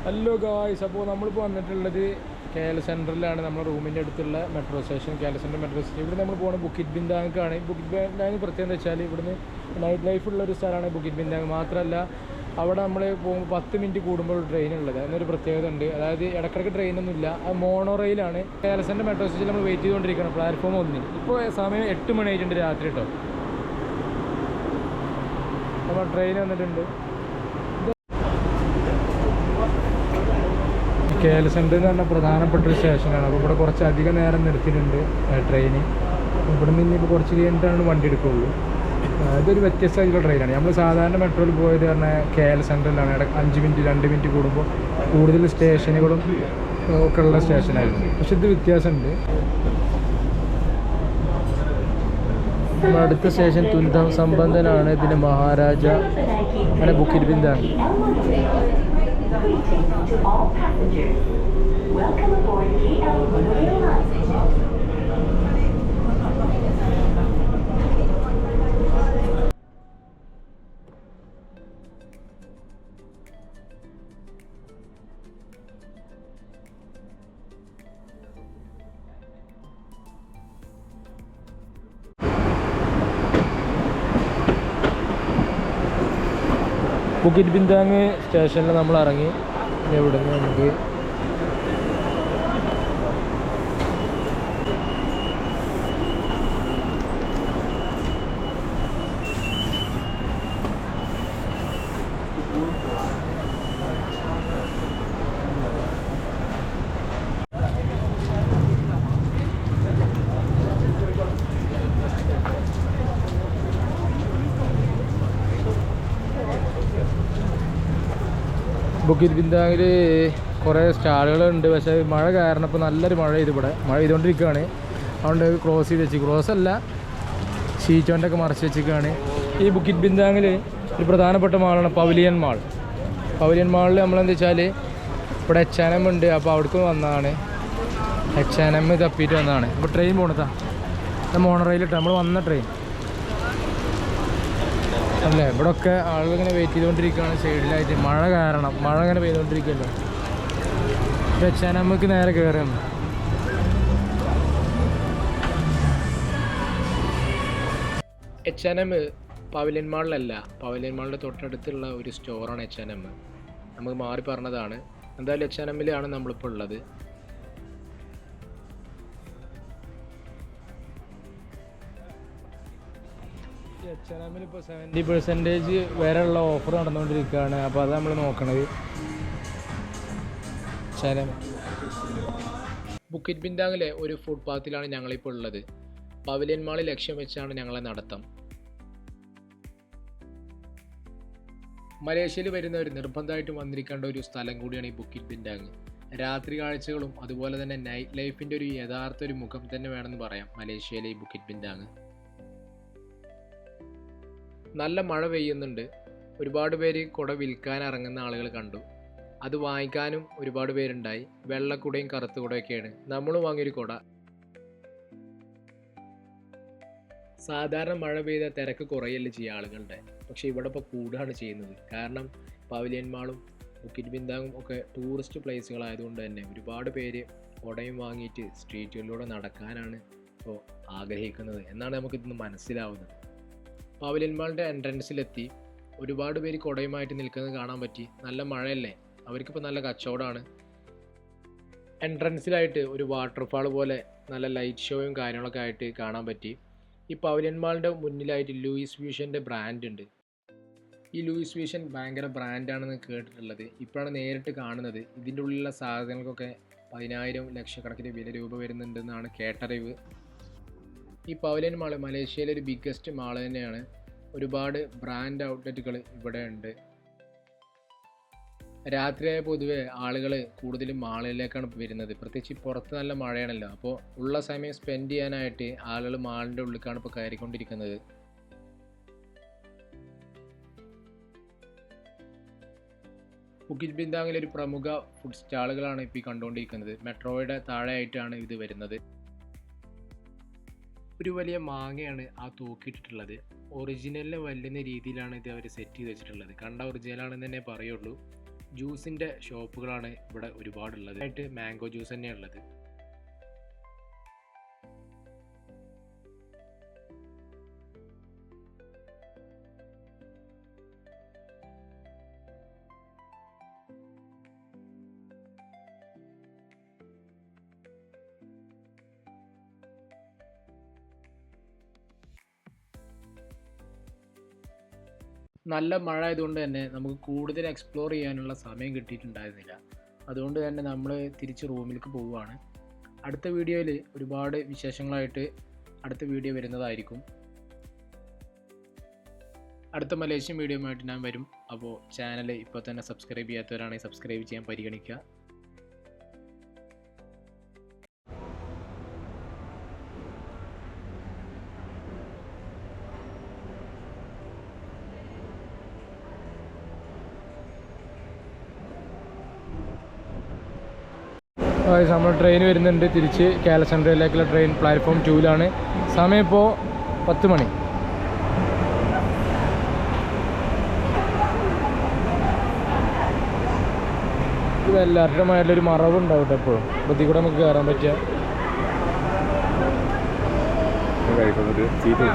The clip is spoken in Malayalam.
ഹലോ ഗായ്സ്, അപ്പോൾ നമ്മളിപ്പോൾ വന്നിട്ടുള്ളത് KL സെൻറ്ററിലാണ്. നമ്മുടെ റൂമിൻ്റെ അടുത്തുള്ള metro station, KL centre metro station. ഇവിടെ നമ്മൾ പോകുന്നത് ബുക്കിറ്റ് ബിന്താങ്കാണ്. ബുക്കിറ്റ് ബിന്താങ് പ്രത്യേകത എന്ന് വെച്ചാൽ ഇവിടുന്ന് നൈറ്റ് ലൈഫ് ഉള്ളൊരു സ്ഥലമാണ് ബുക്കിറ്റ് ബിന്താങ്. മാത്രമല്ല അവിടെ നമ്മൾ പോകുമ്പോൾ 10 മിനിറ്റ് കൂടുമ്പോൾ ട്രെയിൻ ഉള്ളത്, എന്നൊരു പ്രത്യേകത ഉണ്ട്. അതായത് ഇടയ്ക്കിടയ്ക്ക് ട്രെയിനൊന്നും ഇല്ല, അത് മോണോ റെയിലാണ്. KL സെൻറ്റർ മെട്രോ സ്റ്റേഷനിൽ നമ്മൾ വെയിറ്റ് ചെയ്തുകൊണ്ടിരിക്കണം പ്ലാറ്റ്ഫോം 1. ഇപ്പോൾ സമയം 8 മണി ആയിട്ടുണ്ട് രാത്രി കേട്ടോ. നമ്മൾ ട്രെയിൻ വന്നിട്ടുണ്ട്. KL സെൻറ്റർ എന്ന് പറഞ്ഞാൽ പ്രധാനപ്പെട്ട ഒരു സ്റ്റേഷനാണ്. അപ്പോൾ ഇവിടെ കുറച്ച് അധികം നേരം നിർത്തിയിട്ടുണ്ട് ട്രെയിന്. ഇവിടെ നിന്ന് ഇപ്പോൾ കുറച്ച് കഴിഞ്ഞിട്ടാണ് വണ്ടി എടുക്കുകയുള്ളൂ. ഇതൊരു വ്യത്യസ്തമായിട്ടുള്ള ട്രെയിനാണ്. നമ്മൾ സാധാരണ മെട്രോയിൽ പോയത് പറഞ്ഞാൽ KL സെൻറ്ററിലാണ്. 5 മിനിറ്റ് 2 മിനിറ്റ് കൂടുമ്പോൾ കൂടുതൽ സ്റ്റേഷനുകളും ഒക്കെ ഉള്ള സ്റ്റേഷനായിരുന്നു. പക്ഷെ ഇത് വ്യത്യാസമുണ്ട്. നമ്മുടെ അടുത്ത സ്റ്റേഷൻ തുൽധം സംബന്ധനാണ്. ഇതിന് മഹാരാജ അങ്ങനെ Bukit ബിന്ദാങ്. Greetings to all passengers. Welcome aboard KL Monorail line. Bukit ബിന്ദാങ് സ്റ്റേഷനിൽ നമ്മൾ ഇറങ്ങി. ഇവിടെ നിന്ന് നമുക്ക് ബുക്കിറ്റ് ബിന്ദാങ്ങിൽ കുറേ സ്റ്റാളുകളുണ്ട്. പക്ഷേ മഴ കാരണം ഇപ്പോൾ നല്ലൊരു മഴ ഇവിടെ മഴ ചെയ്തുകൊണ്ടിരിക്കുകയാണ്. അതുകൊണ്ട് ക്ലോസ് ചെയ്ത് വെച്ച്, ക്ലോസല്ല, ഷീറ്റ് കൊണ്ടൊക്കെ മറച്ച് വെച്ചിരിക്കുകയാണ്. ഈ ബുക്കിറ്റ് ബിന്ദാങ്ങിൽ ഒരു പ്രധാനപ്പെട്ട മാളാണ് പവലിയൻ മാൾ. പവലിയൻ മാളിൽ നമ്മളെന്താ വെച്ചാൽ ഇവിടെ H&M ഉണ്ട്. അപ്പോൾ അവിടേക്ക് വന്നതാണ്, H&M തപ്പിയിട്ട് വന്നതാണ്. ഇപ്പോൾ ട്രെയിൻ പോണതാ, മോണറയിലിട്ട് നമ്മൾ വന്ന ട്രെയിൻ അല്ലേ. ഇവിടെ ഒക്കെ ആളുകൾ ഇങ്ങനെ വെയിറ്റ് ചെയ്തുകൊണ്ടിരിക്കുകയാണ് സൈഡിലായിട്ട്. മഴ കാരണം മഴ ഇങ്ങനെ പെയ്തുകൊണ്ടിരിക്കുകയല്ലോ. H&M നേരെ കയറുന്നു. H&M പവലിയൻ മാളിലല്ല, പവലിയൻ മാളിൻ്റെ തൊട്ടടുത്തുള്ള ഒരു സ്റ്റോറാണ് H&M. നമുക്ക് മാറി പറഞ്ഞതാണ്. എന്തായാലും H&Mലാണ് നമ്മളിപ്പോൾ ഉള്ളത്. H&Mൽ ഇപ്പോൾ 70% വരെയുള്ള ഓഫർ നടന്നുകൊണ്ടിരിക്കുകയാണ്. അപ്പോൾ അത് നമ്മൾ നോക്കണത്. ബുക്കിറ്റ് ബിന്ദാങ്ങിലെ ഒരു ഫുട്പാത്തിലാണ് ഞങ്ങളിപ്പോൾ ഉള്ളത്. പവലിയൻ മാളിൽ ലക്ഷ്യം വെച്ചാണ് ഞങ്ങളെ നടത്തം. മലേഷ്യയിൽ വരുന്നവർ നിർബന്ധമായിട്ടും വന്നിരിക്കേണ്ട ഒരു സ്ഥലം കൂടിയാണ് ഈ ബുക്കിറ്റ് ബിന്ദാങ്. രാത്രി കാഴ്ചകളും അതുപോലെ തന്നെ നൈറ്റ് ലൈഫിൻ്റെ ഒരു യഥാർത്ഥ ഒരു മുഖം തന്നെ വേണമെന്ന് പറയാം മലേഷ്യയിലെ ഈ ബുക്കിറ്റ് ബിന്ദാങ്. നല്ല മഴ പെയ്യുന്നുണ്ട്. ഒരുപാട് പേര് കുട വിൽക്കാൻ ഇറങ്ങുന്ന ആളുകൾ കണ്ടു. അത് വാങ്ങിക്കാനും ഒരുപാട് പേരുണ്ടായി. വെള്ളക്കുടയും കറുത്ത കുടയൊക്കെയാണ്. നമ്മളും വാങ്ങിയൊരു കുട. സാധാരണ മഴ പെയ്ത തിരക്ക് കുറയല്ലേ ചെയ്യുക ആളുകളുടെ, പക്ഷെ ഇവിടെ ഇപ്പോൾ കൂടുകയാണ് ചെയ്യുന്നത്. കാരണം പവലിയൻ മാളും ബുക്കിറ്റ് ബിന്ദാങ്ങും ഒക്കെ ടൂറിസ്റ്റ് പ്ലേസുകളായതുകൊണ്ട് തന്നെ ഒരുപാട് പേര് കുടയും വാങ്ങിയിട്ട് സ്ട്രീറ്റുകളിലൂടെ നടക്കാനാണ് ഇപ്പോൾ ആഗ്രഹിക്കുന്നത് എന്നാണ് നമുക്കിതൊന്ന് മനസ്സിലാവുന്നത്. പവലിയൻ മാളിൻ്റെ എൻട്രൻസിലെത്തി. ഒരുപാട് പേര് കുടയുമായിട്ട് നിൽക്കുന്നത് കാണാൻ പറ്റി. നല്ല മഴയല്ലേ, അവർക്കിപ്പോൾ നല്ല കച്ചവടമാണ്. എൻട്രൻസിലായിട്ട് ഒരു വാട്ടർഫാൾ പോലെ നല്ല ലൈറ്റ് ഷോയും കാര്യങ്ങളൊക്കെ ആയിട്ട് കാണാൻ പറ്റി. ഈ പവലിയൻ മാളിൻ്റെ മുന്നിലായിട്ട് ലൂയിസ് വ്യൂഷൻ്റെ ബ്രാൻഡ് ഉണ്ട്. ഈ ലൂയിസ് വ്യൂഷൻ ഭയങ്കര ബ്രാൻഡാണെന്ന് കേട്ടിട്ടുള്ളത്. ഇപ്പോഴാണ് നേരിട്ട് കാണുന്നത്. ഇതിൻ്റെ ഉള്ളിലുള്ള സാധനങ്ങൾക്കൊക്കെ 10,000 ലക്ഷക്കണക്കിന് രൂപ വരുന്നുണ്ടെന്നാണ് കേട്ടറിവ്. ഈ പവലിയൻ മാൾ മലേഷ്യയിലെ ഒരു ബിഗ്ഗസ്റ്റ് മാൾ തന്നെയാണ്. ഒരുപാട് ബ്രാൻഡ് ഔട്ട്ലെറ്റുകൾ ഇവിടെ ഉണ്ട്. രാത്രിയായ പൊതുവെ ആളുകൾ കൂടുതലും മാളിലേക്കാണ് വരുന്നത്. പ്രത്യേകിച്ച് പുറത്ത് നല്ല മഴയാണല്ലോ. അപ്പോൾ ഉള്ള സമയം സ്പെൻഡ് ചെയ്യാനായിട്ട് ആളുകൾ മാളിൻ്റെ ഉള്ളിലേക്കാണ് ഇപ്പോൾ കയറിക്കൊണ്ടിരിക്കുന്നത്. ബുക്കിറ്റ് ബിന്ദാങ്ങിലെ ഒരു പ്രമുഖ ഫുഡ് സ്റ്റാളുകളാണ് ഇപ്പോൾ കണ്ടുകൊണ്ടിരിക്കുന്നത്. മെട്രോയുടെ താഴെയായിട്ടാണ് ഇത് വരുന്നത്. ഒരു വലിയ മാങ്ങയാണ് ആ തൂക്കിയിട്ടിട്ടുള്ളത്. ഒറിജിനലിനെ വല്ലുന്ന രീതിയിലാണ് ഇത് അവർ സെറ്റ് ചെയ്ത് വെച്ചിട്ടുള്ളത്. കണ്ട ഒറിജിനലാണെന്ന് തന്നെ പറയുള്ളൂ. ജ്യൂസിൻ്റെ ഷോപ്പുകളാണ് ഇവിടെ ഒരുപാടുള്ളത്. ആയിട്ട് മാംഗോ ജ്യൂസ് തന്നെയാണ് ഉള്ളത്. നല്ല മഴ ആയതുകൊണ്ട് തന്നെ നമുക്ക് കൂടുതൽ എക്സ്പ്ലോർ ചെയ്യാനുള്ള സമയം കിട്ടിയിട്ടുണ്ടായിരുന്നില്ല. അതുകൊണ്ട് തന്നെ നമ്മൾ തിരിച്ച് റൂമിലേക്ക് പോവുകയാണ്. അടുത്ത വീഡിയോയിൽ ഒരുപാട് വിശേഷങ്ങളായിട്ട് അടുത്ത വീഡിയോ വരുന്നതായിരിക്കും. അടുത്ത മലേഷ്യൻ വീഡിയോയുമായിട്ട് ഞാൻ വരും. അപ്പോൾ ചാനൽ ഇപ്പോൾ തന്നെ സബ്സ്ക്രൈബ് ചെയ്യാത്തവരാണെങ്കിൽ സബ്സ്ക്രൈബ് ചെയ്യാൻ പരിഗണിക്കുക. നമ്മൾ ട്രെയിൻ വരുന്നുണ്ട് തിരിച്ച് കാലസൻഡ്രയിലേക്കുള്ള ട്രെയിൻ പ്ലാറ്റ്ഫോം 2-ലാണ്. സമയം ഇപ്പോൾ 10 മണി. ഇത് എല്ലാവരുടെയുമായിട്ടുള്ളൊരു മറവുണ്ടാവും കേട്ടോ എപ്പോഴും. അപ്പോൾ ഇതിൽ കൂടെ നമുക്ക് കയറാൻ പറ്റുക. സീറ്റ്